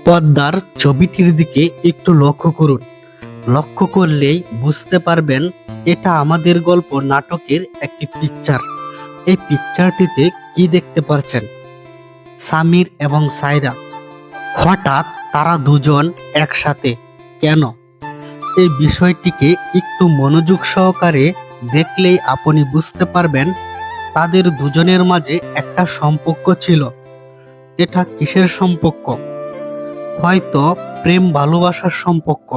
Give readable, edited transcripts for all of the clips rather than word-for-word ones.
পর্দার ছবিটির দিকে একটু লক্ষ্য করুন। লক্ষ্য করলেই বুঝতে পারবেন এটা আমাদের গল্প নাটকের একটি পিকচার। এই পিকচারটিতে কি দেখতে পাচ্ছেন? সামির এবং সায়রা। হঠাৎ তারা দুজন একসাথে কেন? এই বিষয়টিকে একটু মনোযোগ সহকারে দেখলেই আপনি বুঝতে পারবেন তাদের দুজনের মাঝে একটা সম্পর্ক ছিল। এটা কিসের সম্পর্ক? হয়তো প্রেম ভালোবাসার সম্পর্ক।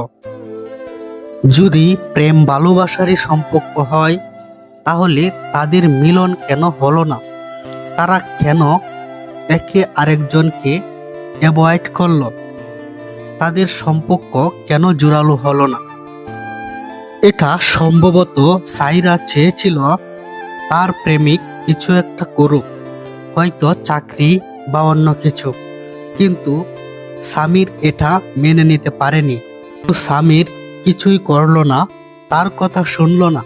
যদি প্রেম ভালোবাসারই সম্পর্ক হয়, তাহলে তাদের মিলন কেন হলো না? তারা কেন একে আরেকজনকে অ্যাভয়েড করলো? তাদের সম্পর্ক কেন জোরালো হলো না? এটা সম্ভবত সাইরা চেয়েছিল তার প্রেমিক কিছু একটা করুক, হয়তো চাকরি বা অন্য কিছু, কিন্তু সামির এটা মেনে নিতে পারেনি। সামির কিছুই করলো না, তার কথা শুনলো না।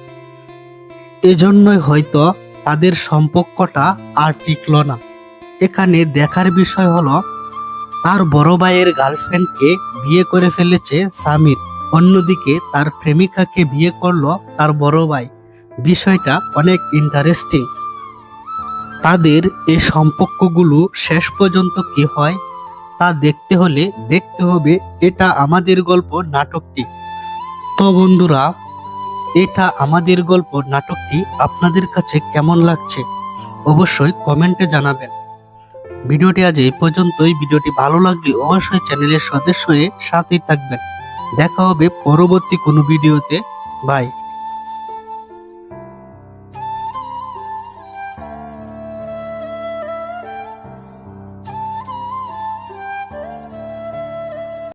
এজন্যই হয়তো তাদের সম্পর্কটা আর টিকলো না। এখানে দেখার বিষয় হলো, তার বড় ভাইয়ের গার্লফ্রেন্ডকে বিয়ে করে ফেলেছে সামির, অন্যদিকে তার প্রেমিকাকে বিয়ে করলো তার বড় ভাই। বিষয়টা অনেক ইন্টারেস্টিং। তাদের এই সম্পর্কগুলো শেষ পর্যন্ত কি হয় তা দেখতে হলে দেখতে হবে এটা আমাদের গল্প নাটকটি। তো বন্ধুরা, এটা আমাদের গল্প নাটকটি আপনাদের কাছে কেমন লাগছে অবশ্যই কমেন্টে জানাবেন। ভিডিওটি আজ এই পর্যন্তই। ভিডিওটি ভালো লাগলে অবশ্যই চ্যানেলের সদস্য হয়ে সাথেই থাকবেন। দেখা হবে পরবর্তী কোনো ভিডিওতে। বাই।